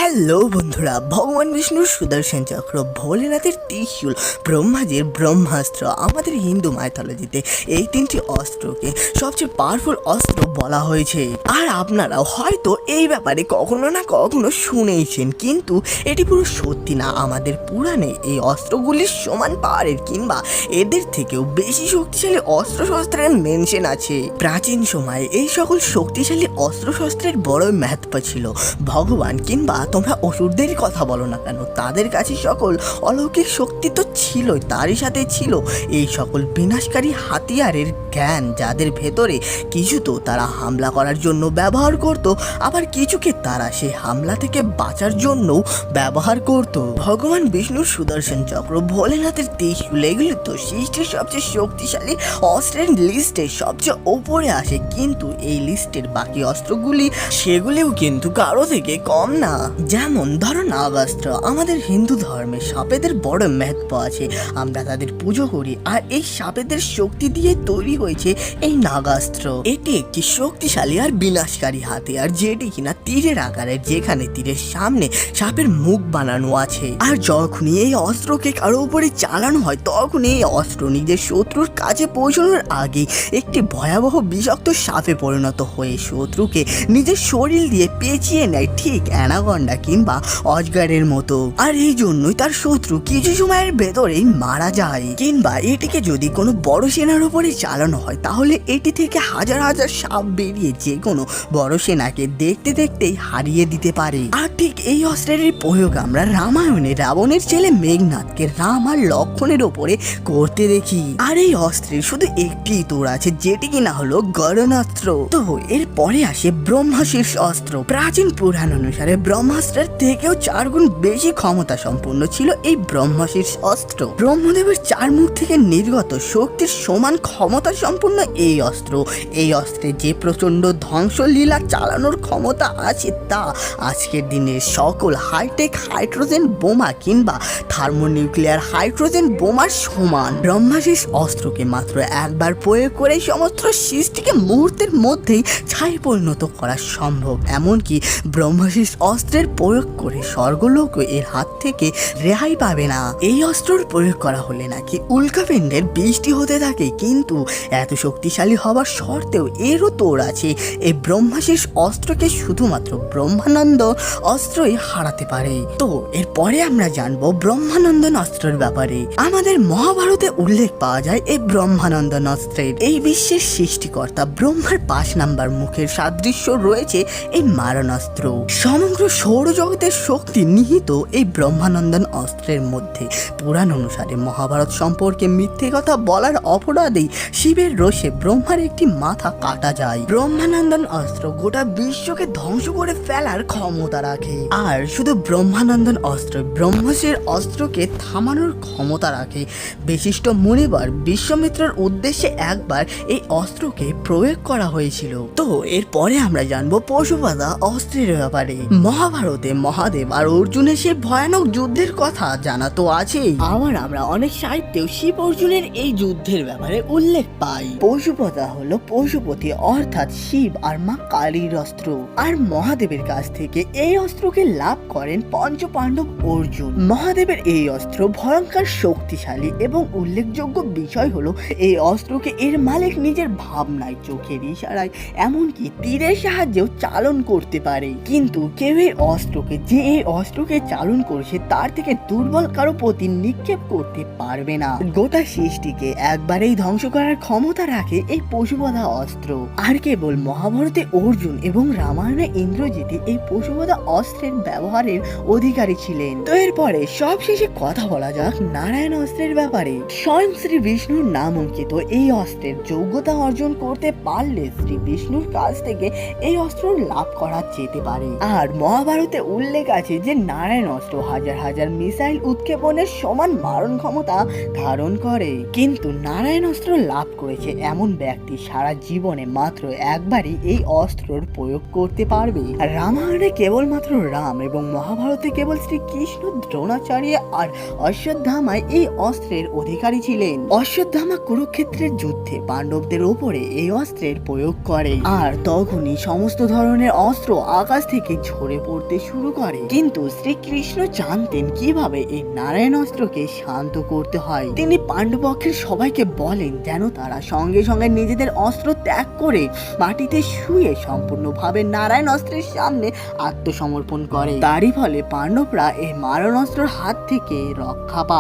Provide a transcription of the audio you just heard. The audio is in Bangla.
হ্যালো বন্ধুরা, ভগবান বিষ্ণুর সুদর্শন চক্র, ভোলেনাথের ত্রিশূল, ব্রহ্মাজির ব্রহ্মাস্ত্র, আমাদের হিন্দু মাইথোলজিতে এই তিনটি অস্ত্রকে সবচেয়ে পাওয়ারফুল অস্ত্র বলা হয়েছে। আর আপনারাও হয়তো এই ব্যাপারে কখনো না কখনো শুনেইছেন, কিন্তু এটি পুরো সত্যি না। আমাদের পুরাণে এই অস্ত্রগুলির সমান পাওয়ারের কিংবা এদের থেকেও বেশি শক্তিশালী অস্ত্রশস্ত্রের মেনশন আছে। প্রাচীন সময়ে এই সকল শক্তিশালী অস্ত্রশস্ত্রের বড় মাহাত্ম্য ছিল। ভগবান কিংবা তোমরা অসুরদের কথা বলো না কেন, তাদের কাছে সকল অলৌকিক শক্তি তো ছিলই, তারই সাথে ছিল এই সকল বিনাশকারী হাতিয়ারের জ্ঞান, যাদের ভেতরে কিছু তো তারা হামলা করার জন্য ব্যবহার করত, আবার কিছুকে তারা সেই হামলা থেকে বাঁচার জন্য ব্যবহার করত। ভগবান বিষ্ণুর সুদর্শন চক্র, ভোলেনাথের ত্রিশূল, এগুলি তো সৃষ্টির সবচেয়ে শক্তিশালী অস্ত্রের লিস্টে সবচেয়ে ওপরে আসে। কিন্তু এই লিস্টের বাকি অস্ত্রগুলি সেগুলিও কিন্তু কারো থেকে কম না। যেমন ধরো নাগাস্ত্র, আমাদের হিন্দু ধর্মে সাপেদের বড় মাহাত্ম্য আছে, আমরা তাদের পুজো করি, আর এই সাপেদের শক্তি দিয়ে তৈরি হয়েছে এই নাগাস্ত্র। এটি একটি শক্তিশালী আর বিনাশকারী হাতিয়ার, যেটি কিনা তীরের আকারের, যেখানে তীরের সামনে সাপের মুখ বানানো আছে। আর যখনই এই অস্ত্রকে কারো উপরে চালানো হয়, তখন এই অস্ত্র নিজের শত্রুর কাছে পৌঁছানোর আগে একটি ভয়াবহ বিষাক্ত সাপে পরিণত হয়ে শত্রুকে নিজের শরীর দিয়ে পেঁচিয়ে নেয়, ঠিক অ্যানাকন্ডা কিংবা অজগারের মতো। আর এই জন্যই তার শত্রু কিছু সময়ের ভেতরেই মারা যায়। কিংবা এটিকে যদি কোনো বড় সেনার উপরে চালানো হয়, তাহলে এটি থেকে হাজার হাজার সাপ বেরিয়ে যে কোনো বড় সেনাকে দেখতে দেখতেই হারিয়ে দিতে পারে। আর ঠিক এই অস্ত্রের প্রয়োগ আমরা রামায়ণে রাবণের ছেলে মেঘনাথকে রাম আর লক্ষণের ওপরে করতে দেখি। আর এই অস্ত্রের শুধু একটি তোর আছে, যেটি কিনা হলো গরণাস্ত্র। তো এর পরে আসে ব্রহ্মশীর্ষ অস্ত্র। প্রাচীন পুরাণ অনুসারে ব্রহ্মাস্ত্রের থেকেও 4 গুণ বেশি ক্ষমতা সম্পন্ন ছিল এই ব্রহ্মশীর্ষ অস্ত্র। ব্রহ্মদেবের 4 মুখ থেকে নির্গত শক্তির সমান ক্ষমতা সম্পন্ন এই অস্ত্র। এই অস্ত্রে যে প্রচন্ড ধ্বংসলীলা চালানোর ক্ষমতা আছে, তা আজকের দিনের সকল হাইটেক হাইড্রোজেন বোমা কিংবা থার্মোনিউক্লিয়ার হাইড্রোজেন বোমার সমান। ব্রহ্মশীর্ষ অস্ত্রকে মাত্র একবার প্রয়োগ করে সমস্ত সৃষ্টিকে মুহূর্তের মধ্যেই ছাই পরিণত করা সম্ভব। এমনকি ব্রহ্মশীর্ষ অস্ত্রের প্রয়োগ করে স্বর্গলোক এর হাত থেকে রেহাই পাবে না। এই অস্ত্রের প্রয়োগ করা হলে নাকি উল্কাপিণ্ডের বৃষ্টি হতে থাকে, কিন্তু এত শক্তিশালী হওয়ার সত্ত্বেও এরও তোর আছে। এই ব্রহ্মশীর্ষ অস্ত্রকে শুধুমাত্র ব্রহ্মানন্দ অস্ত্রই হারাতে পারে। তো এরপরে আমরা জানবো ব্রহ্মানন্দন অস্ত্রের ব্যাপারে। আমাদের মহাভারতে উল্লেখ পাওয়া যায় এই ব্রহ্মানন্দন অস্ত্রের। এই বিশ্বের সৃষ্টিকর্তা ব্রহ্মার 5 নাম্বার মুখের সাদৃশ্য রয়েছে এই মারণাস্ত্র। সমগ্র সৌরজগতের শক্তি নিহিত এই ব্রহ্মানন্দন অস্ত্রের মধ্যে। পুরাণ অনুসারে মহাভারত সম্পর্কে মিথ্যে কথা বলার অপরাধেই শিবের রোষে ব্রহ্মার একটি মাথা কাটা যায়। ব্রহ্মানন্দন অস্ত্র গোটা বিশ্বকে ধ্বংস করে ফেলার ক্ষমতা রাখে। আর শুধু ব্রহ্মানন্দন অস্ত্র, ব্রহ্মশীর অস্ত্রকে থামানোর ক্ষমতা রাখে। বিশিষ্ট মুনিবর বিশ্বামিত্রের উদ্দেশ্যে একবার এই অস্ত্রকে প্রয়োগ করা হয়েছিল। তো এরপরে আমরা জানবো পশুপাতা অস্ত্রের ব্যাপারে। মহাভারতে মহাদেব আর অর্জুনের সেই ভয়ানক যুদ্ধের কথা জানা তো আছেই। আবার আমরা অনেক সাহিত্যেও শিব অর্জুনের এই যুদ্ধের ব্যাপারে উল্লেখ পাই। পশুপতা হলো পশুপতি, অর্থাৎ শিব আর মা কালীর অস্ত্র। আর মহাদেবের কাছ থেকে এই অস্ত্রকে লাভ করেন পঞ্চপাণ্ডব অর্জুন। মহাদেবের এই অস্ত্র ভয়ঙ্কর শক্তিশালী এবং উল্লেখযোগ্য বিষয় হলো এই অস্ত্রকে এর মালিক নিজের ভাবনায়, চোখের ইশারায়, এমনকি তীরের সাহায্যেও চালন করতে পারে। কিন্তু কেউ এই অস্ত্রকে চালন করেছে তার থেকে দুর্বল কারো প্রতি নিক্ষেপ করতে পারবে না। গোটা সৃষ্টিকে একবারেই ধ্বংস করার ক্ষমতা রাখে এই পশুবধা অস্ত্র। আর কেবল মহাভারতে অর্জুন এবং রামায়ণে ইন্দ্রজিৎ এই পশুবধা অস্ত্রের ব্যবহারের অধিকারী ছিলেন। তো এরপরে সবশেষে কথা বলা যাক নারায়ণ অস্ত্রের ব্যাপারে। স্বয়ং শ্রী বিষ্ণুর নাম অঙ্কিত এই অস্ত্রের যোগ্যতা অর্জন করতে পারলে শ্রী বিষ্ণুর কাছ থেকে এই অস্ত্র লাভ করা যেতে পারে। আর মহাভারতে উল্লেখ আছে যে নারায়ণ অস্ত্র হাজার হাজার মিসাইল উৎক্ষেপণের সমান সমান মারণ ক্ষমতা ধারণ করে। কিন্তু নারায়ণ অস্ত্র লাভ করেছে এমন ব্যক্তি সারা জীবনে মাত্র একবারই এই অস্ত্রর প্রয়োগ করতে পারবে। রামায়ণে কেবলমাত্র রাম এবং মহাভারতে কেবল শ্রীকৃষ্ণ, দ্রোণাচার্য আর অশ্বত্থামায় এই অস্ত্রের অধিকারী ছিলেন। অশ্বত্থামা কুরুক্ষেত্রের যুদ্ধে পাণ্ডবদের উপরে এই অস্ত্রের প্রয়োগ করে, আর তখনই সমস্ত ধরনের অস্ত্র আকাশ থেকে ঝরে পড়তে শুরু করে। কিন্তু শ্রীকৃষ্ণ জানতেন কিভাবে এই নারায়ণ অস্ত্রকে শান্ত করতে হয়। তিনি পাণ্ডবপক্ষের সবাইকে বলেন যেন তারা সঙ্গে সঙ্গে নিজেদের অস্ত্র ত্যাগ করে মাটিতে শুয়ে সম্পূর্ণভাবে নারায়ণ অস্ত্রের সামনে আত্মসমর্পণ করে। তারই ফলে পাণ্ডবরা এই মারণ অস্ত্রের হাত থেকে রক্ষা পায়।